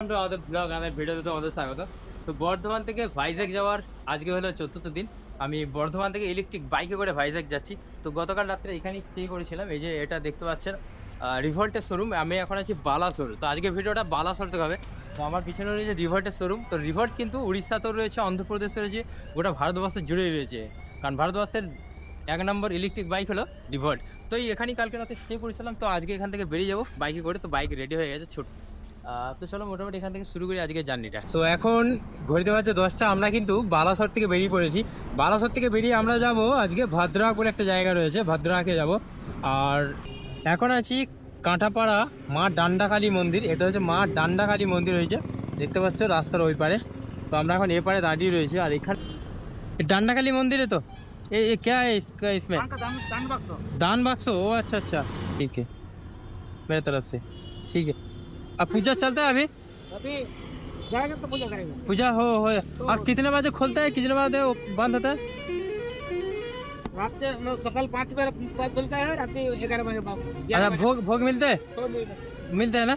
আমাদের ব্লগ আমাদের ভিডিওতে তোমাদের স্বাগত। তো বর্ধমান থেকে ভাইজ্যাক যাওয়ার আজকে হলো 4র্থ দিন। আমি বর্ধমান থেকে ইলেকট্রিক বাইকে করে ভাইজ্যাক যাচ্ছি। তো গতকাল রাত্রে এখানেই স্টে করেছিলাম। এই যে এটা দেখতে পাচ্ছেন রিভল্টের শোরুম। আমি এখন আছি বালাসোর। তো আজকে ভিডিওটা বালাসোর থেকে হবে। তো আমার পিছনে রয়েছে রিভল্টের শোরুম। তো রিভল্ট কিন্তু উড়িষ্যাতেও রয়েছে, অন্ধ্রপ্রদেশে রয়েছে, গোটা ভারতবর্ষের জুড়েই রয়েছে। কারণ ভারতবর্ষের 1 নম্বর ইলেকট্রিক বাইক হলো রিভল্ট। তো এখানেই কালকে রাতে স্টে করেছিলাম। তো আজকে এখান থেকে বেরিয়ে যাবো বাইকে করে। তো বাইক রেডি হয়ে গেছে ছোট। তো চলো মোটামুটি এখান থেকে শুরু করি আজকে জার্নিটা। তো এখন ঘড়িতে বাজছে 10টা। আমরা কিন্তু বালাসর থেকে বেরিয়ে পড়েছি। বালাসর থেকে বেরিয়ে আমরা যাব আজকে ভাদ্রাক বলে একটা জায়গা রয়েছে, ভাদ্রাকে যাব। আর এখন আছি কাঁটাপাড়া মা ডান্ডাকালী মন্দির। এটা হচ্ছে মা ডান্ডাকালী মন্দির হয়েছে, দেখতে পাচ্ছ রাস্তার ওই পারে। তো আমরা এখন এ পারে দাঁড়িয়ে রয়েছি। আর এখানে ডান্ডাকালী মন্দিরে তো ये क्या है इसमें दान बक्स। ओ अच्छा अच्छा, ठीक है मेरे तरफ से, ठीक है। अब पूजा चलता है अभी जाएगा तो पूजा करेंगे। पूजा हो और कितने बजे खुलता है, कितने बजे बंद होता है? रात के सकाल 5 बजे खुलता है, रात 11 बजे अच्छा, भोग भोग मिलते हैं, तो मिलते हैं ना।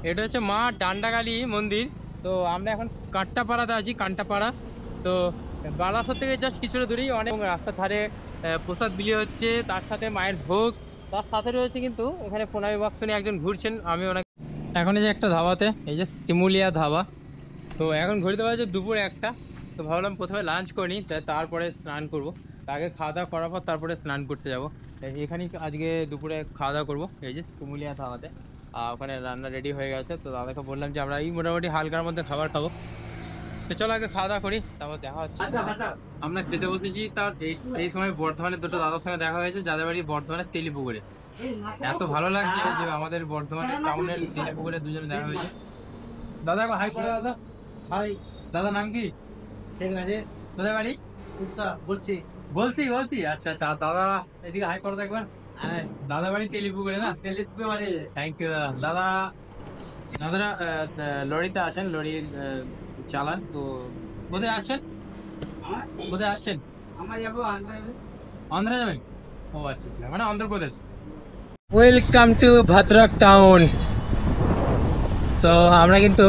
এটা হচ্ছে মা ডান্ডাকালী মন্দির। তো আমরা এখন কাঁটাপাড়াতে আছি, কাঁটাপাড়া। সো বালাসর থেকে জাস্ট কিছুটা দূরেই অনেক রাস্তার ধারে প্রসাদ বিলি হচ্ছে, তার সাথে মায়ের ভোগ, তার সাথে রয়েছে কিন্তু এখানে প্রণামী বাক্স নিয়ে একজন ঘুরছেন। আমি ওনাকে এখন এই যে একটা ধাবাতে, এই যে শিমুলিয়া ধাবা। তো এখন ঘুরতে পারছে দুপুর 1টা। তো ভাবলাম প্রথমে লাঞ্চ করে নিই, তারপরে স্নান করবো। আগে খাওয়া দাওয়া করার পর তারপরে স্নান করতে যাবো। এখানেই আজকে দুপুরে খাওয়া দাওয়া করবো, এই যে শিমুলিয়া ধাবাতে। ওখানে রান্না রেডি হয়ে গেছে। তো দাদাকে বললাম যে আমরা এই মোটামুটি হালকার মধ্যে খাবার খাবো। তো চলো আগে খাওয়া দাওয়া করি, তারপর দেখা হচ্ছে। আমরা খেতে বসেছি। তার এই সময় বর্ধমানের দুটো দাদার সঙ্গে দেখা হয়েছে, যাদের বাড়ি বর্ধমানের তেলিপুকুরে। এত ভালো লাগছে যে আমাদের বর্ধমানের টাউনের তেলিপুকুরে দুজনে দেখা হয়েছে। দাদা হাই করে, দাদা হাই। দাদা নাম কি? ঠিক আছে। কোথায় বাড়ি? বলছি বলছি বলছি আচ্ছা আচ্ছা। দাদা এদিকে হাই করো তো একবার। দাদা বাড়ি তেলিপুকুরে না? থ্যাংক ইউ দাদা। দাদা দাদারা লরিতে আছেন, লরি চালান। তো কোথায় আছেন, কোথায় আছেন? অন্ধ্রা যাবেন? ও আচ্ছা আচ্ছা, মানে অন্ধ্রপ্রদেশ। Welcome to ভাদ্রাক town. তো আমরা কিন্তু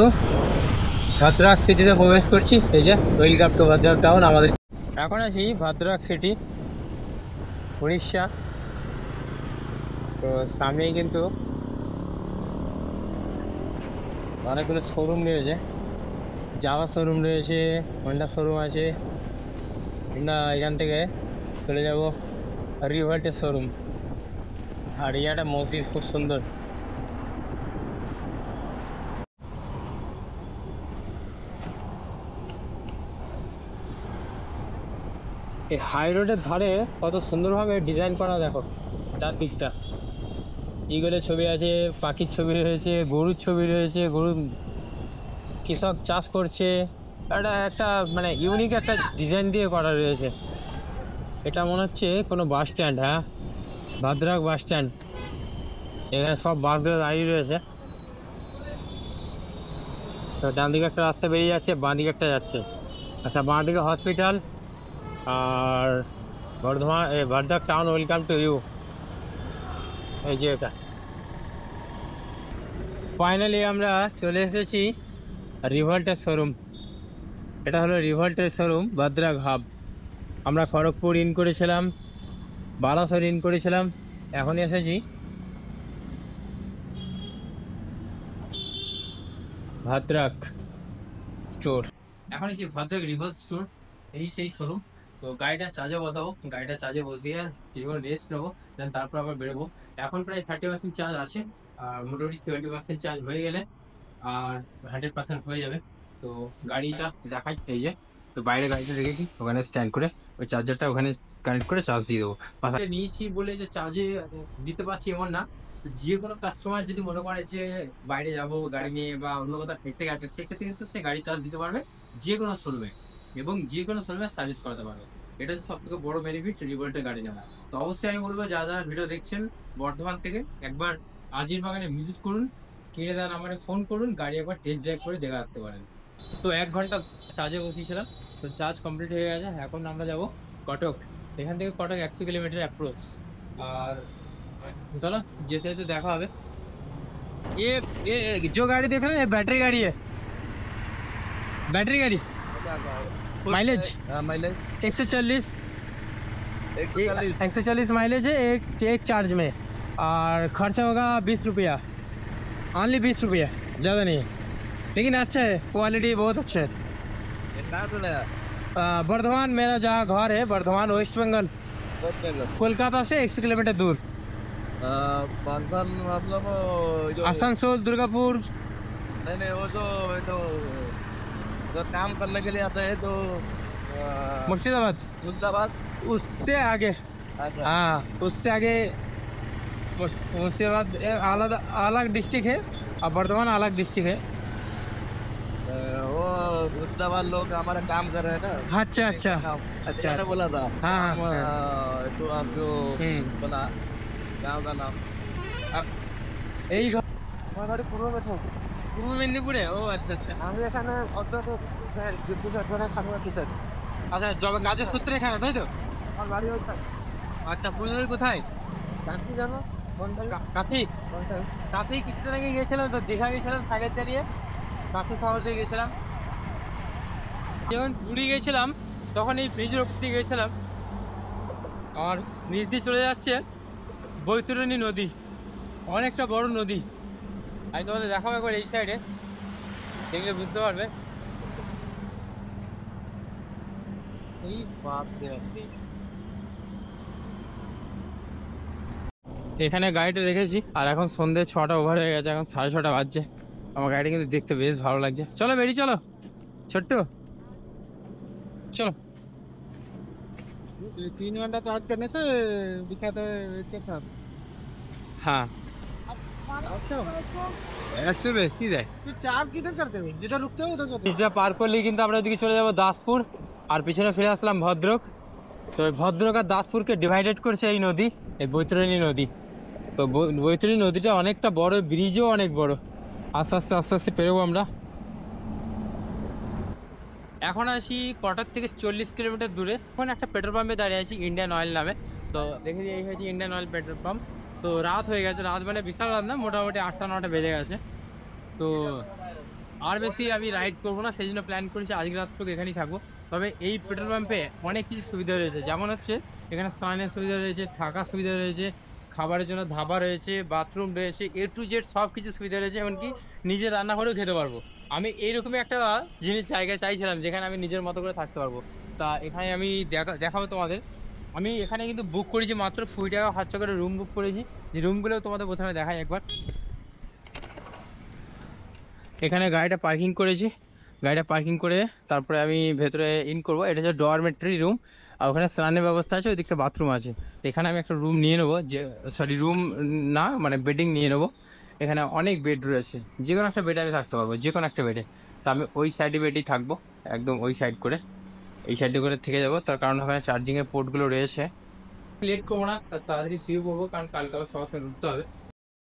ভাদ্রাক সিটিতে প্রবেশ করছি। এই যে ওয়েলকাম টু ভাদ্রাক টাউন। আমাদের এখন আছি ভাদ্রাক সিটি, উড়িষ্যা। তো সামনেই কিন্তু অনেকগুলো শোরুম রয়েছে, জাভা শোরুম রয়েছে, হন্ডা শোরুম আছে। আমরা এখান থেকে চলে যাব রিভল্টের শোরুম। আর একটা মসজিদ খুব সুন্দর। এই হাই রোডের ধারে কত সুন্দরভাবে ডিজাইন করা, দেখো চারদিকটা। ইগলের ছবি আছে, পাখির ছবি রয়েছে, গরুর ছবি রয়েছে, গরু কৃষক চাষ করছে। একটা মানে ইউনিক একটা ডিজাইন দিয়ে করা রয়েছে। এটা মনে হচ্ছে কোনো বাস স্ট্যান্ড। হ্যাঁ, ভাদ্রাক বাস স্ট্যান্ড। এখানে সব বাসগুলো দাঁড়িয়ে রয়েছে। তো ডান দিকে একটা রাস্তা বেরিয়ে যাচ্ছে, বাঁ দিকে একটা যাচ্ছে। আচ্ছা, বাঁ দিকে হসপিটাল। আর Bardhaman Bhadrak town, welcome to you. এই যে এটা ফাইনালি আমরা চলে এসেছি রিভল্টের শোরুম। এটা হলো রিভল্টের শোরুম, ভাদ্রাক হাব। আমরা খড়গপুর ইন করেছিলাম, বালাসর ইন করেছিলাম, এখন এসেছি ভাদ্রাক স্টোর। এখন এসেছি ভাদ্রাক রিভল্ট স্টোর, এই সেই শোরুম। তো গাড়িটা চার্জে বসাবো, গাড়িটা চার্জে বসিয়ে কিছুক্ষণ রেস্ট নেবো, দেন তারপর আবার বেরোবো। এখন প্রায় 30% চার্জ আছে। আর মোটামুটি 70% চার্জ হয়ে গেলে আর 100% হয়ে যাবে। তো গাড়িটা দেখাই, এই যে তো বাইরে গাড়িটা রেখেছি, ওখানে স্ট্যান্ড করে ওই চার্জারটা ওখানে কানেক্ট করে চার্জ দিয়ে দেবো। নিয়েছি বলে যে চার্জে দিতে পারছি এমন না। যে কোনো কাস্টমার যদি মনে করে যে বাইরে যাবো গাড়ি নিয়ে বা অন্য কোথাও ফেসে গেছে, সেক্ষেত্রে কিন্তু সে গাড়ি চার্জ দিতে পারবে যে কোনো শোরুমে, এবং যে কোনো শোরুমে সার্ভিস করাতে পারবে। এটা হচ্ছে সব থেকে বড় বেনিফিট রিভল্টের গাড়ি নেওয়া। তো অবশ্যই আমি বলবো যারা যারা ভিডিও দেখছেন বর্ধমান থেকে, একবার আজির বাগানে ভিজিট করুন, স্ক্রিনে দেওয়া নাম্বারে ফোন করুন, গাড়ি একবার টেস্ট ড্রাইভ করে দেখে আসতে পারেন। তো 1 ঘন্টা চার্জে বসিয়েছিলাম, তো চার্জ কমপ্লিট হয়ে গেছে। এখন আমরা যাব কটক। এখান থেকে কটক 100 কিলোমিটার অ্যাপ্রোচ। আর চলো যেতে যেতে দেখা হবে। ये जो गाड़ी देख रहे हैं ये बैटरी गाड़ी है, बैटरी गाड़ी। माइलेज माइलेज 140 140 140 माइलेज है एक चार्ज में। और खर्चा होगा 20 रुपया, ओनली 20 रुपया, ज़्यादा नहीं है, लेकिन अच्छा है, क्वालिटी बहुत अच्छा है। बर्धमान मेरा जहाँ घर है, बर्धमान वेस्ट बंगाल, कोलकाता से 100 किलोमीटर दूर। बंधन मतलब जो आसनसोल, दुर्गापुर। नहीं नहीं वो जो काम करने के लिए आता है तो मुर्शिदाबाद मुर्शिदाबाद। उससे आगे, अच्छा हाँ उससे आगे मुर्शिदाबाद अलग अलग डिस्ट्रिक्ट है और बर्धमान अलग डिस्ट्रिक्ट है। वो मुर्शिदाबाद लोग हमारा काम कर रहे हैं ना। अच्छा अच्छा अच्छा मैंने बोला था। हाँ हाँ तो आप जो बोला गाँव का नाम এই ঘর আমার বাড়ি পূর্ব মেদিনীপুর। পূর্ব মেদিনীপুরে। ও আচ্ছা আচ্ছা আমি এখানে অন্তত 2-4 খাবার খেতে। আচ্ছা, জব কাজের সূত্রে এখানে, তাই তো? আমার বাড়ি ওইখানে। আচ্ছা, পুজোর কোথায়? কাঁথি জানো? কোনটা? কাঁথি। কোনটা? কাঁথি কিছুদিন আগে গিয়েছিলাম তো, দীঘা গেছিলাম সাইকেল চালিয়ে, কাঁথি শহর দিয়ে গেছিলাম। যখন পুরী গেছিলাম তখন এই ব্রিজের উপর দিয়ে গেছিলাম, আর নিচ দিয়ে চলে যাচ্ছে বৈতরণী নদী, অনেকটা বড় নদী। আমি তোমাদের দেখাবো একবার এই সাইডে, দেখলে বুঝতে পারবে। এই বাপ রে বাপ। এখানে গাড়িটা রেখেছি, আর এখন সন্ধ্যে 6টা ওভার হয়ে গেছে, এখন 6:30 বাজছে। আমার গাড়িটা কিন্তু দেখতে বেশ ভালো লাগছে। চলো বেরিয়ে চলো, ছোট্ট চলো। 3 घंटा चार्ज करने से दिखाता है साहब। हाँ अच्छा 100 বেশি দেয়। फिर चार्ज किधर करते हो? जिधर रुकते हो उधर करते हो? ব্রিজটা পার করলেই কিন্তু আমরা ওদিকে চলে যাবো দাসপুর, আর পিছনে ফিরে আসলাম ভদ্রক। তো এই ভদ্রক আর দাসপুরকে ডিভাইডেড করছে এই নদী, এই বৈতরণী নদী। তো বৈতরণী নদীটা অনেকটা বড়, ব্রিজও অনেক বড়। আস্তে আস্তে আস্তে আস্তে পেরোবো আমরা। এখন আসি কটক থেকে 40 কিলোমিটার দূরে। এখন একটা পেট্রোল পাম্পে দাঁড়িয়ে আছি, ইন্ডিয়ান অয়েল নামে। তো দেখে এই হয়েছে Indian oil petrol pump. So রাত হয়ে গেছে, রাত মানে বিশাল রাত না, মোটামুটি 8টা-9টা বেজে গেছে। তো আর বেশি আমি রাইড করবো না, সেই জন্য প্ল্যান করেছি আজকে রাতটুকু এখানেই থাকবো। তবে এই পেট্রোল পাম্পে অনেক কিছু সুবিধা রয়েছে, যেমন হচ্ছে এখানে স্নানের সুবিধা রয়েছে, থাকার সুবিধা রয়েছে, খাবারের জন্য ধাবা রয়েছে, বাথরুম রয়েছে, A to Z সব কিছু সুবিধা রয়েছে, এমনকি নিজে রান্না করেও খেতে পারবো। আমি এইরকমই একটা জিনিস জায়গায় চাইছিলাম যেখানে আমি নিজের মতো করে থাকতে পারবো। তা এখানে আমি দেখাবো তোমাদের। আমি এখানে কিন্তু বুক করেছি মাত্র 20 টাকা খরচা করে রুম বুক করেছি, যে রুমগুলো তোমাদের প্রথমে দেখাই একবার। এখানে গাড়িটা পার্কিং করেছি, গাড়িটা পার্কিং করে তারপরে আমি ভেতরে ইন করবো। এটা হচ্ছে ডরমেটরি রুম, আর ওখানে স্নানের ব্যবস্থা আছে, ওইদিকটা বাথরুম আছে। এখানে আমি একটা রুম নিয়ে নেবো, যে সরি রুম না মানে বেডিং নিয়ে নেবো। এখানে অনেক বেড রয়েছে, যে কোনো একটা বেডে আমি থাকতে পারবো, যে কোনো একটা বেডে। তো আমি ওই সাইডে বেডেই থাকবো, একদম ওই সাইড করে, এই সাইডে করে থেকে যাবো। তার কারণ ওখানে চার্জিংয়ের পোর্টগুলো রয়েছে। লেট করবো না, তাড়াতাড়ি শুয়ে পড়বো, কারণ কালকে আবার সবার সঙ্গে উঠতে হবে।